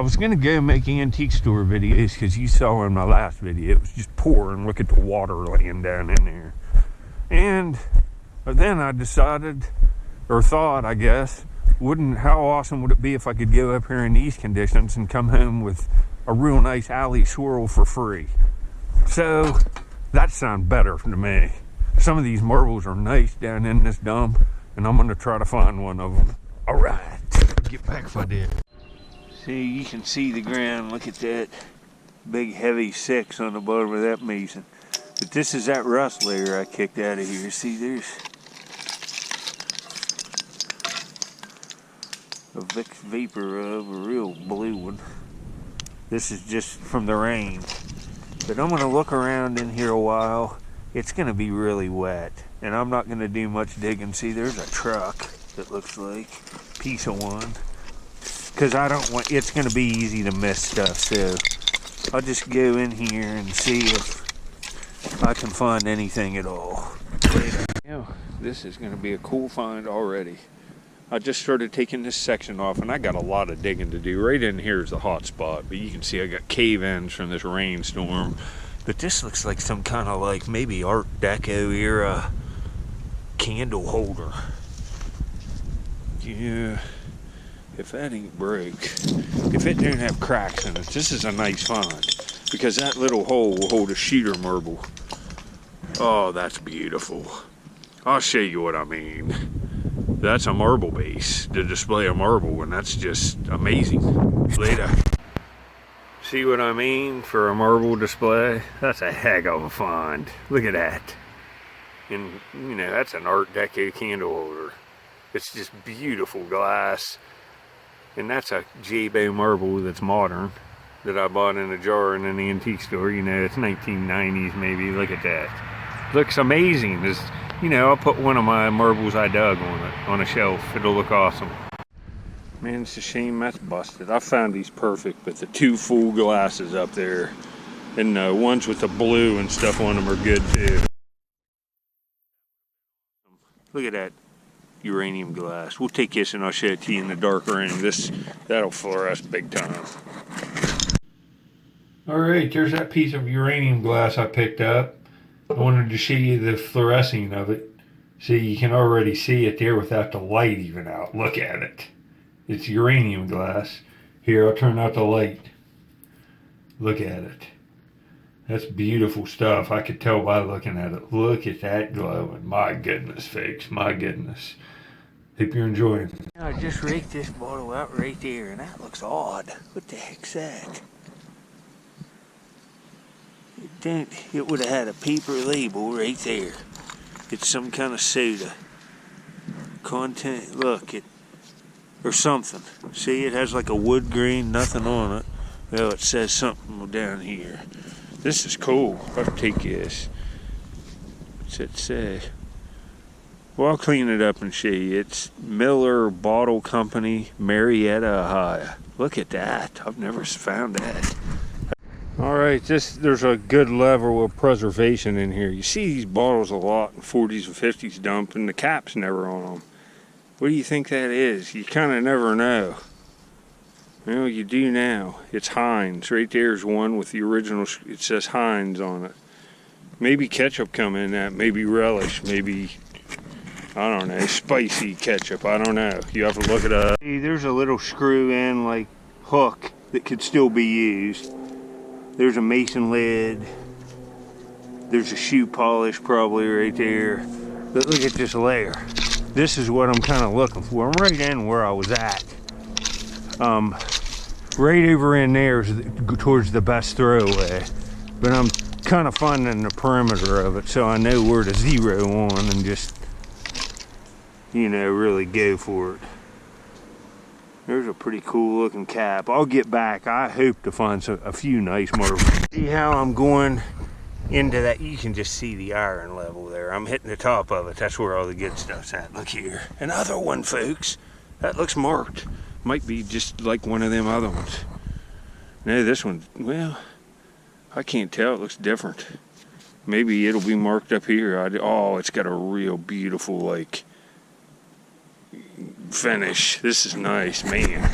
was gonna go making antique store videos because you saw in my last video it was just pouring. Look at the water laying down in there. And then I decided, or thought, I guess, how awesome would it be if I could go up here in these conditions and come home with a real nice alley swirl for free? So that sounds better to me. Some of these marbles are nice down in this dump, and I'm gonna try to find one of them. All right, get back if I did. See, you can see the ground. Look at that big heavy 6 on the bottom of that mason. But this is that rust layer I kicked out of here. See, there's a vapor of a real blue one. This is just from the rain. But I'm gonna look around in here a while. It's gonna be really wet, and I'm not gonna do much digging. See, there's a truck that looks like a piece of one. Because I don't want, it's going to be easy to miss stuff, so I'll just go in here and see if I can find anything at all. This is going to be a cool find already. I just started taking this section off, and I got a lot of digging to do. Right in here is the hot spot, but you can see I got cave-ins from this rainstorm. But this looks like some kind of like maybe Art Deco era candle holder. Yeah. If that ain't break, if it don't have cracks in it, this is a nice find, because that little hole will hold a shooter marble. Oh, that's beautiful. I'll show you what I mean. That's a marble base to display a marble, and that's just amazing. Later. See what I mean for a marble display? That's a heck of a find. Look at that. And, you know, that's an Art Deco candle holder. It's just beautiful glass. And that's a J-Bow marble that's modern, that I bought in a jar in an antique store. You know, it's 1990s maybe. Look at that. Looks amazing. It's, you know, I'll put one of my marbles I dug on a shelf. It'll look awesome. Man, it's a shame that's busted. I found these perfect, but the 2 full glasses up there, and the ones with the blue and stuff on them are good too. Look at that uranium glass. We'll take this and I'll show it to you in the dark room. That'll fluoresce big time. Alright, there's that piece of uranium glass I picked up. I wanted to show you the fluorescing of it. See, you can already see it there without the light even out. Look at it. It's uranium glass. Here, I'll turn out the light. Look at it. That's beautiful stuff. I could tell by looking at it. Look at that glowing. My goodness, folks. My goodness. Hope you're enjoying it. I just raked this bottle out right there, and that looks odd. What the heck's that? It would have had a paper label right there. It's some kind of soda. Content, look, or something. See, it has like a wood grain, nothing on it. Well, it says something down here. This is cool. I'll take this. What's it say? Well, I'll clean it up and show you. It's Miller Bottle Company, Marietta, Ohio. Look at that. I've never found that. Alright, there's a good level of preservation in here. You see these bottles a lot in 40s and 50s dump, and the cap's never on them. What do you think that is? You kind of never know. Well, you do now. It's Heinz. Right there's one with the original, it says Heinz on it. Maybe ketchup come in that, maybe relish, maybe, I don't know, spicy ketchup, I don't know. You have to look it up. See, there's a little screw-in, like, hook that could still be used. There's a mason lid. There's a shoe polish probably right there. But look at this layer. This is what I'm kind of looking for. I'm right in where I was at. Right over in there is towards the best throwaway. But I'm kind of finding the perimeter of it so I know where to zero on and just, you know, really go for it. There's a pretty cool looking cap. I'll get back. I hope to find a few nice marbles. See how I'm going into that? You can just see the iron level there. I'm hitting the top of it. That's where all the good stuff's at. Look here. Another one, folks. That looks marked. Might be just like one of them other ones. No, this one, well, I can't tell. It looks different. Maybe it'll be marked up here. Oh, it's got a real beautiful, like, finish. This is nice, man.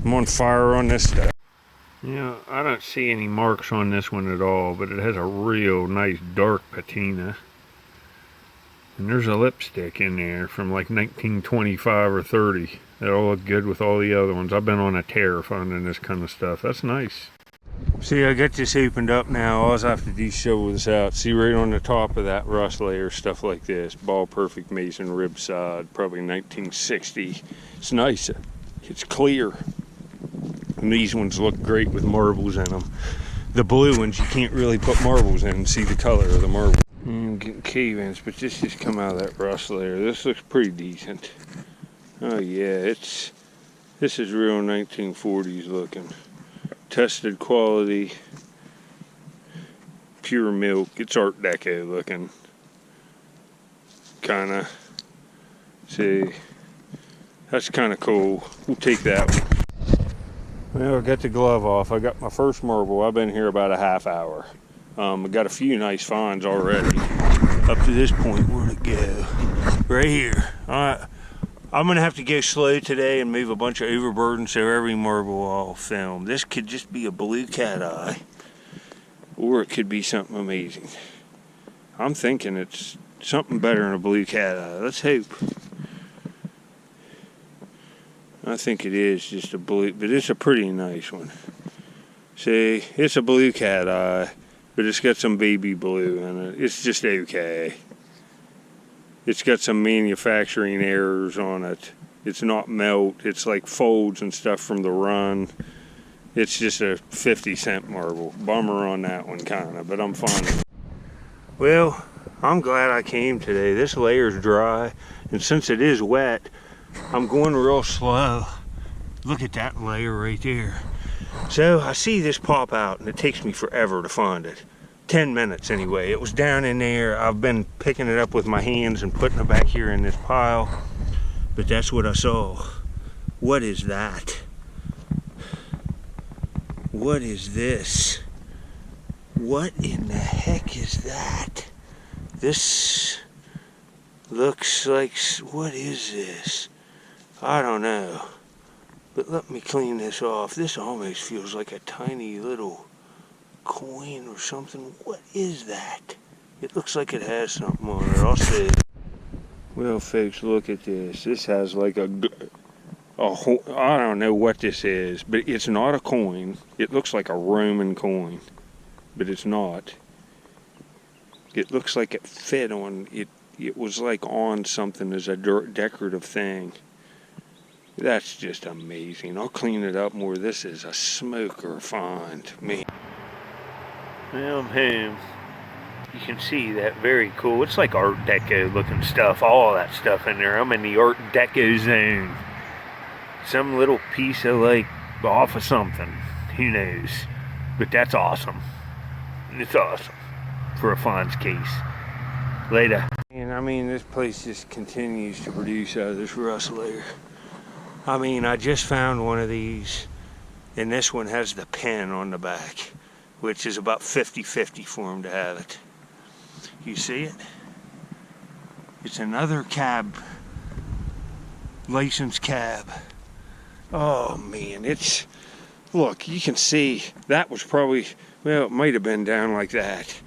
I'm on fire on this stuff. I don't see any marks on this one at all, but it has a real nice dark patina. And there's a lipstick in there from like 1925 or 30. That'll look good with all the other ones. I've been on a tear finding this kind of stuff. That's nice. See, I got this opened up now. All I have to do is shovel this out. See right on the top of that rust layer, stuff like this. Ball perfect mason rib side, probably 1960. It's nice. It's clear. And these ones look great with marbles in them. The blue ones, you can't really put marbles in. See the color of the marble. I'm getting cave-ins, but this just come out of that rust layer. This looks pretty decent. Oh yeah, this is real 1940s looking. Tested quality, pure milk. It's Art Deco looking. Kinda. See, that's kinda cool. We'll take that one. Well, I got the glove off. I got my first marble. I've been here about a half hour. I got a few nice finds already. Up to this point, where'd it go? Right here. Alright. I'm gonna have to go slow today and move a bunch of overburden so every marble I'll film. This could just be a blue cat eye, or it could be something amazing. I'm thinking it's something better than a blue cat eye. Let's hope. I think it is just a blue, but it's a pretty nice one. See, it's a blue cat eye, but it's got some baby blue in it. It's just okay. It's got some manufacturing errors on it. It's not melt. It's like folds and stuff from the run. It's just a 50-cent marble. Bummer on that one, kind of, but I'm fine. Well, I'm glad I came today. This layer's dry, and since it is wet, I'm going real slow. Look at that layer right there. So I see this pop out, and it takes me forever to find it. 10 minutes anyway. It was down in there. I've been picking it up with my hands and putting it back here in this pile, but that's what I saw. What is that? What is this? What in the heck is that? This looks like, what is this? I don't know, but let me clean this off. This almost feels like a tiny little coin or something. What is that? It looks like it has something on it. I'll see. Well, folks, look at this. This has like I don't know what this is, but it's not a coin. It looks like a Roman coin, but it's not. It looks like it fit on it. It was like on something as a decorative thing. That's just amazing. I'll clean it up more. This is a smoker find, man. Well, I'm home. You can see that, very cool. It's like Art Deco looking stuff, all that stuff in there. I'm in the Art Deco zone. Some little piece of like off of something, who knows? But that's awesome. It's awesome for a finds case. Later. And I mean, this place just continues to produce out of this rust layer. I mean, I just found one of these, and this one has the pen on the back, which is about 50-50 for him to have it. You see it? It's another cab, licensed cab. Oh man, it's, look, you can see that was probably, well, it might have been down like that.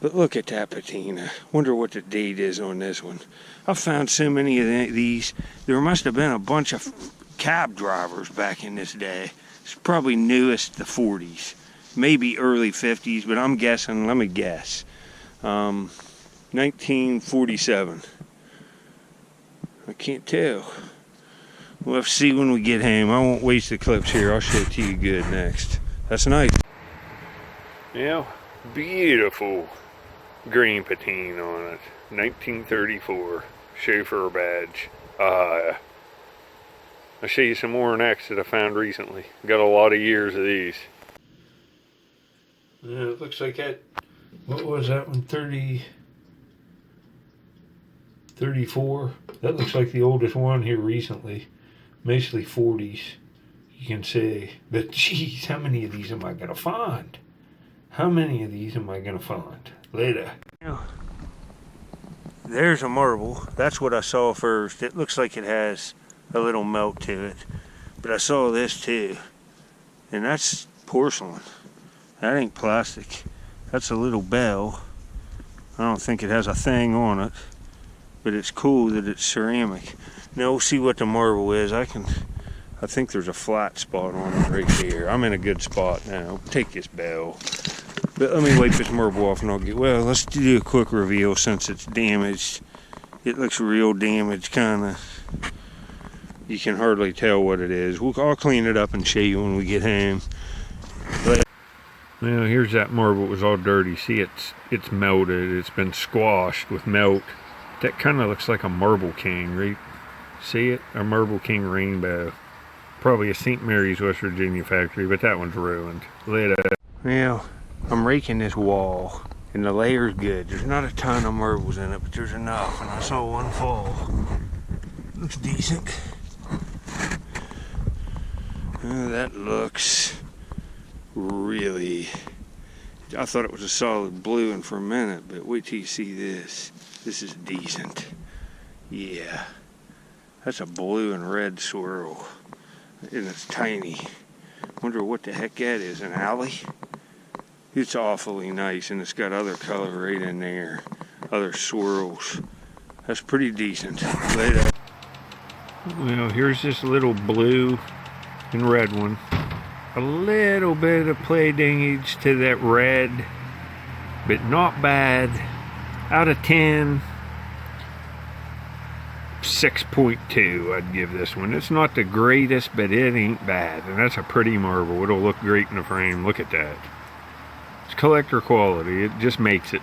But look at that patina. Wonder what the date is on this one. I found so many of these. There must have been a bunch of cab drivers back in this day. It's probably newest the 40s. Maybe early 50s, but I'm guessing, let me guess. 1947. I can't tell. We'll have to see when we get home. I won't waste the clips here. I'll show it to you good next. That's nice. Yeah, beautiful green patina on it. 1934 chauffeur badge. I'll show you some more next that I found recently. Got a lot of years of these. Yeah, it looks like that, what was that one, 34? That looks like the oldest one here recently. Mostly 40s, you can say. But geez, how many of these am I gonna find? How many of these am I gonna find? Later. There's a marble. That's what I saw first. It looks like it has a little melt to it. But I saw this too, and that's porcelain. That ain't plastic. That's a little bell. I don't think it has a thing on it, but it's cool that it's ceramic. Now we'll see what the marble is. I think there's a flat spot on it right there. I'm in a good spot now. Take this bell. But let me wipe this marble off and well, let's do a quick reveal since it's damaged. It looks real damaged, kinda. You can hardly tell what it is. I'll clean it up and show you when we get home. Now here's that marble. It was all dirty. See, it's melted. It's been squashed with melt. That kind of looks like a Marble King, right? See it? A Marble King rainbow. Probably a St. Mary's, West Virginia factory, but that one's ruined. Well, I'm raking this wall, and the layer's good. There's not a ton of marbles in it, but there's enough, and I saw one fall. Looks decent. That looks really... I thought it was a solid blue and for a minute, but wait till you see this. This is decent. Yeah. That's a blue and red swirl. And it's tiny. Wonder what the heck that is, an alley? It's awfully nice, and it's got other color right in there. Other swirls. That's pretty decent. Later. Well, here's this little blue and red one. A little bit of play dingage to that red, but not bad. Out of 10, 6.2 I'd give this one. It's not the greatest, but it ain't bad. And that's a pretty marble. It'll look great in the frame. Look at that. It's collector quality. It just makes it.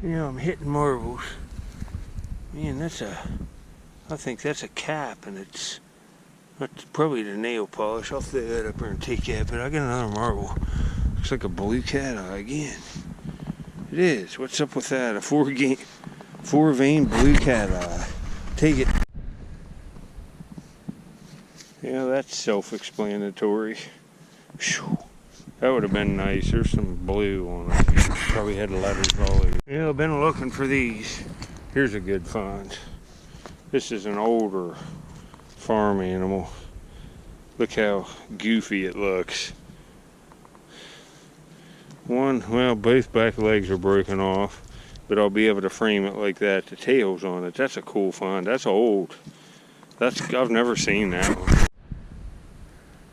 You know, I'm hitting marbles. Man, I think that's a cap, and that's probably the nail polish. I'll throw that up there and take that, but I got another marble. Looks like a blue cat eye again. It is. What's up with that? A four vein blue cat eye. Take it. Yeah, that's self-explanatory. That would have been nice. There's some blue on it. Probably had letters all over. Yeah, I've been looking for these. Here's a good find. This is an older farm animal. Look how goofy it looks. Both back legs are broken off, but I'll be able to frame it like that. The tail's on it. That's a cool find. That's old. I've never seen that one.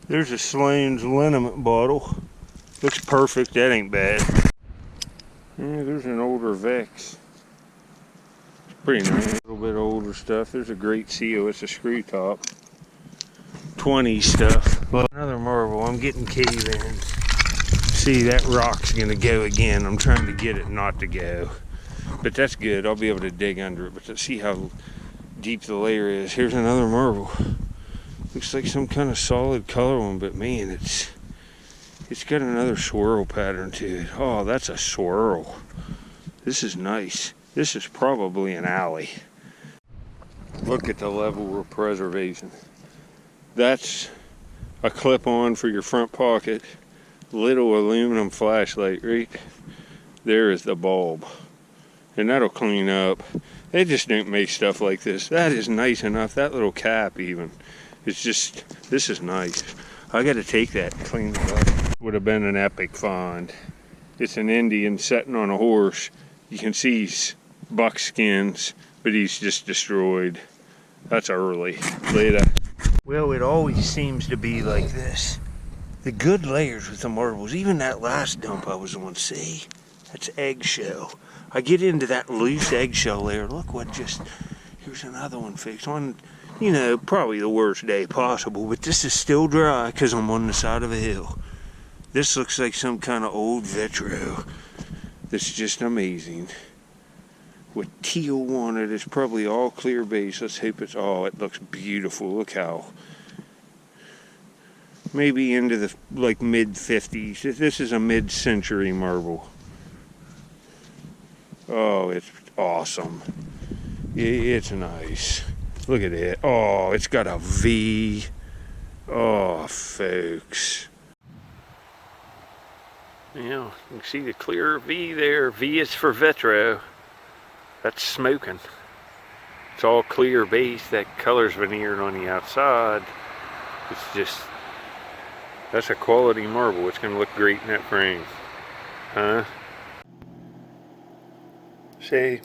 There's a Sloan's liniment bottle. Looks perfect. That ain't bad. Yeah, there's an older Vex. It's pretty nice. A little bit older stuff. There's a great seal. It's a screw top. 20 stuff. Well, another marble. I'm getting cave-ins. See, that rock's gonna go again. I'm trying to get it not to go. But that's good. I'll be able to dig under it. But to see how deep the layer is. Here's another marble. Looks like some kind of solid color one, but man, it's got another swirl pattern to it. Oh, that's a swirl. This is nice. This is probably an alley. Look at the level of preservation. That's a clip-on for your front pocket. Little aluminum flashlight, right? There is the bulb. And that'll clean up. They just don't make stuff like this. That is nice enough. That little cap even. It's just, this is nice. I gotta take that and clean it up. Would have been an epic find. It's an Indian sitting on a horse. You can see he's buckskins, but he's just destroyed. That's early. Later. Well, it always seems to be like this. The good layers with the marbles, even that last dump I was on, see? That's eggshell. I get into that loose eggshell layer. Look what here's another one fixed on, you know, probably the worst day possible, but this is still dry because I'm on the side of a hill. This looks like some kind of old vitro. That's just amazing. With teal on it, it's probably all clear base. Let's hope it looks beautiful. Look how, maybe into the mid-50s. This is a mid-century marble. Oh, it's awesome. It's nice. Look at it. Oh, it's got a V. Oh, folks. Yeah, you can see the clear V there. V is for vitro. That's smoking. It's all clear base. That color's veneered on the outside. It's just, that's a quality marble. It's gonna look great in that frame. Huh? See?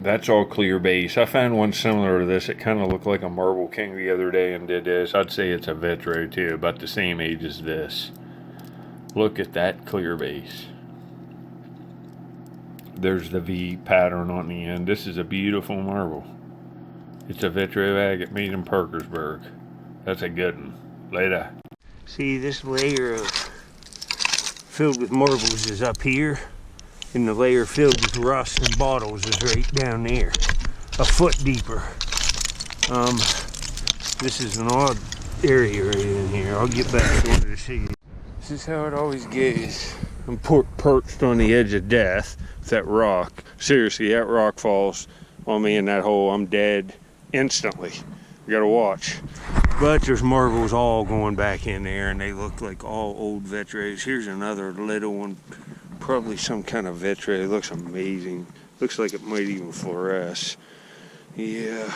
That's all clear base. I found one similar to this. It kind of looked like a Marble King the other day and did this. I'd say it's a Vitro too, about the same age as this. Look at that clear base. There's the V pattern on the end. This is a beautiful marble. It's a Vitro agate made in Parkersburg. That's a good one. Later. See, this layer of filled with marbles is up here, and the layer filled with rust and bottles is right down there, a foot deeper. This is an odd area right in here. I'll get back. I wanted to see you. This is how it always goes. I'm perched on the edge of death with that rock. Seriously, that rock falls on me in that hole, I'm dead instantly. You gotta watch. But there's marbles all going back in there, and they look like all old Vitros. Here's another little one, probably some kind of Vitro. It looks amazing. Looks like it might even fluoresce. Yeah,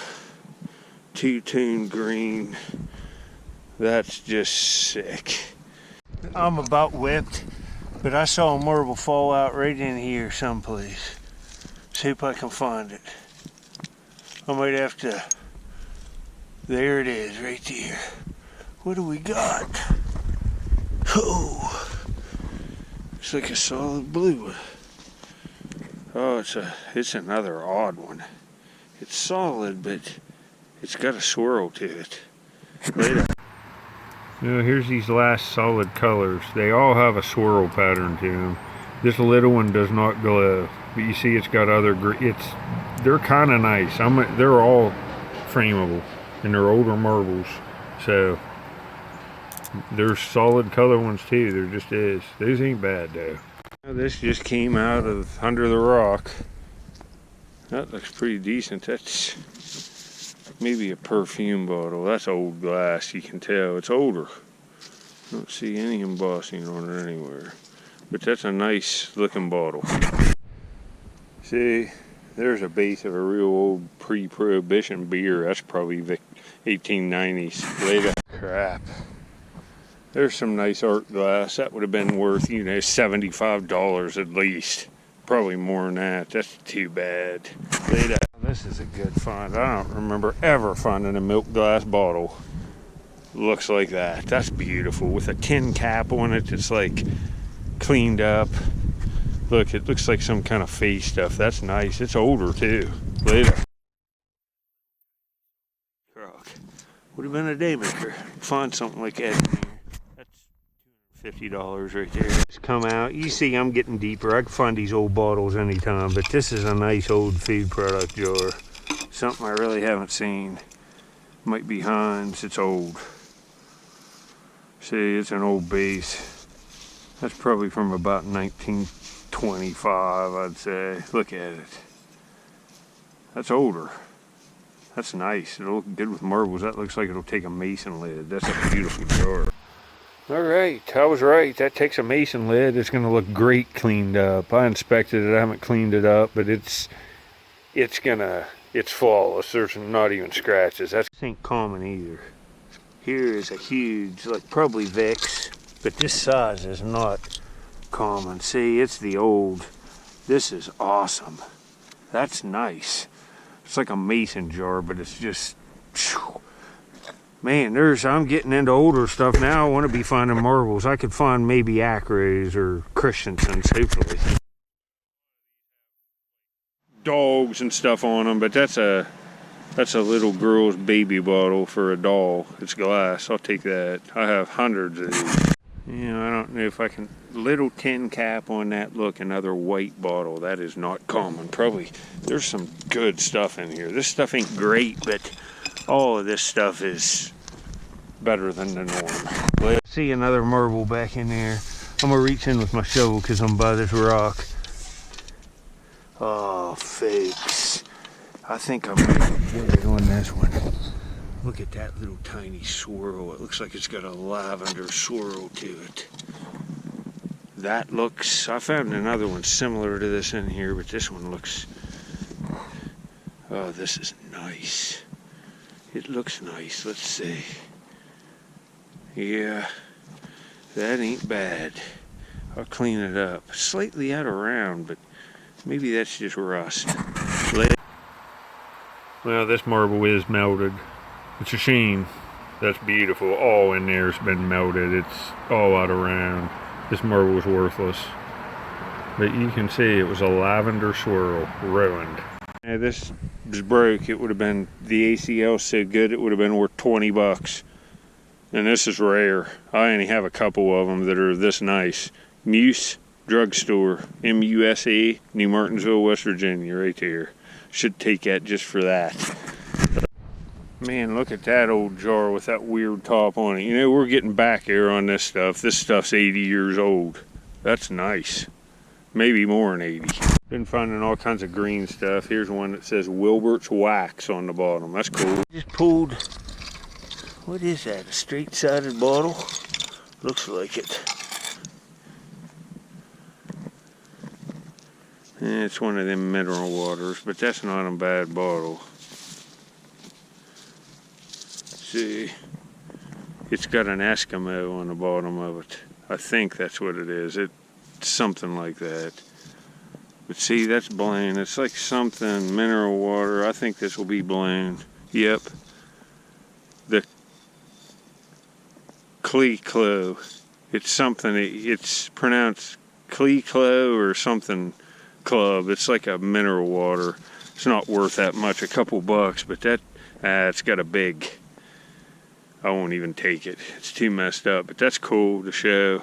two-tone green. That's just sick. I'm about whipped, but I saw a marble fall out right in here someplace. See if I can find it. I might have to. There it is, right there. What do we got? Oh, it's like a solid blue. Oh, it's another odd one. It's solid, but it's got a swirl to it. Later. Now here's these last solid colors. They all have a swirl pattern to them. This little one does not glow, but you see it's got other. They're kind of nice. They're all frameable. And they're older marbles, so there's solid color ones too. There just is. These ain't bad though. This just came out of under the rock. That looks pretty decent. That's maybe a perfume bottle. That's old glass. You can tell it's older. I don't see any embossing on it anywhere, but that's a nice looking bottle. See, there's a base of a real old pre-prohibition beer. That's probably the 1890s. Later. Crap. There's some nice art glass. That would have been worth, $75 at least. Probably more than that. That's too bad. Later. This is a good find. I don't remember ever finding a milk glass bottle. Looks like that. That's beautiful. With a tin cap on it. It's like cleaned up. Look, it looks like some kind of face stuff. That's nice. It's older too. Later. Would have been a day maker. Find something like that in here. That's $50 right there. Just come out. You see I'm getting deeper. I can find these old bottles anytime, but this is a nice old food product jar. Something I really haven't seen. Might be Heinz. It's old. See, it's an old base. That's probably from about 1925, I'd say. Look at it. That's older. That's nice. It'll look good with marbles. That looks like it'll take a mason lid. That's a beautiful jar. All right, I was right. That takes a mason lid. It's going to look great cleaned up. I inspected it. I haven't cleaned it up, but it's flawless. There's not even scratches. This ain't common either. Here is a huge, like probably Vicks, but this size is not common. See, it's the old. This is awesome. That's nice. It's like a mason jar, but it's just, man, I'm getting into older stuff now. I want to be finding marbles. I could find maybe Acros or Christensen's, hopefully. Dogs and stuff on them, but that's a little girl's baby bottle for a doll. It's glass. I'll take that. I have hundreds of these. I don't know if I can. Little tin cap on that. Look, another white bottle. That is not common. Probably there's some good stuff in here. This stuff ain't great, but all of this stuff is better than the norm. Let's see another marble back in there. I'm gonna reach in with my shovel because I'm by this rock. Oh, folks. I think I'm gonna get it on this one. Look at that little tiny swirl. It looks like it's got a lavender swirl to it. That looks, I found another one similar to this in here, but this one looks, oh, this is nice. It looks nice. Let's see. Yeah, that ain't bad. I'll clean it up. Slightly out of round, but maybe that's just rust. Well, this marble is melted. It's a shame. That's beautiful. All in there's been melted. It's all out of round. This marble was worthless. But you can see it was a lavender swirl, ruined. Yeah, this was broke. It would have been, the ACL so good it would have been worth 20 bucks. And this is rare. I only have a couple of them that are this nice. Muse Drugstore, MUSE, New Martinsville, West Virginia, right there. Should take that just for that. Man, look at that old jar with that weird top on it. You know, we're getting back here on this stuff. This stuff's 80 years old. That's nice. Maybe more than 80. Been finding all kinds of green stuff. Here's one that says Wilbert's Wax on the bottom. That's cool. Just pulled, what is that, a straight-sided bottle? Looks like it. It's one of them mineral waters, but that's not a bad bottle. See, it's got an Eskimo on the bottom of it. I think that's what it is. It's something like that. But see, that's blown. It's like something mineral water. I think this will be blown. Yep. The Clee-Clo. It's something, it's pronounced Clee-Clo or something club. It's like a mineral water. It's not worth that much, a couple bucks, but that, it's got a big, I won't even take it. It's too messed up, but that's cool to show.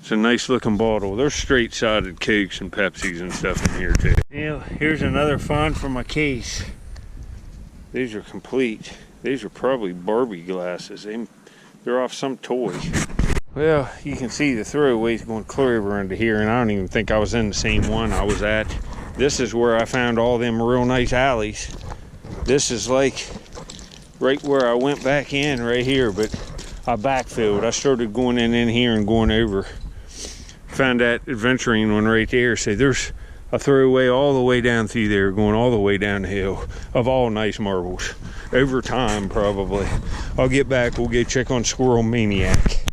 It's a nice looking bottle. There's straight sided Cokes and Pepsis and stuff in here too. Yeah, here's another find from my case. These are complete. These are probably Barbie glasses. They're off some toy. Well, you can see the throwaways going clear over into here, and I don't even think I was in the same one I was at. This is where I found all them real nice alleys. This is like right where I went back in right here, but I backfilled. I started going in here and going over. Found that adventuring one right there. So there's a throwaway all the way down through there, going all the way down the hill of all nice marbles. Over time, probably. I'll get back, we'll go check on Squirrel Maniac.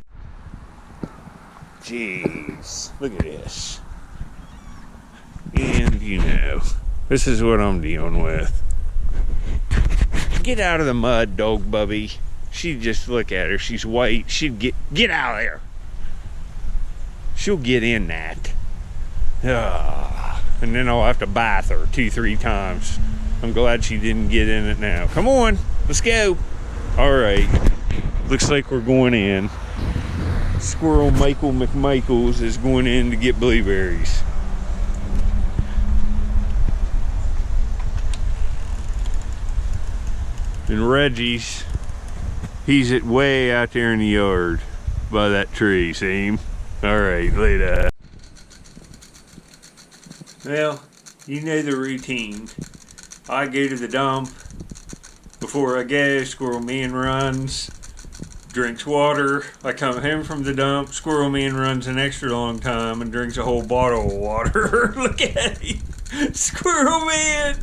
Jeez, look at this. And you know, this is what I'm dealing with. Get out of the mud, dog Bubby. She'd just look at her, she's white. She'd get out of there. She'll get in that. And then I'll have to bath her 2-3 times. I'm glad she didn't get in it now. Come on, let's go. All right, looks like we're going in. Squirrel Michael McMichaels is going in to get blueberries. And Reggie's, he's way out there in the yard by that tree, see him? All right, later. Well, you know the routine. I go to the dump. Before I go, Squirrel Man runs, drinks water. I come home from the dump. Squirrel Man runs an extra long time and drinks a whole bottle of water. Look at him. Squirrel Man.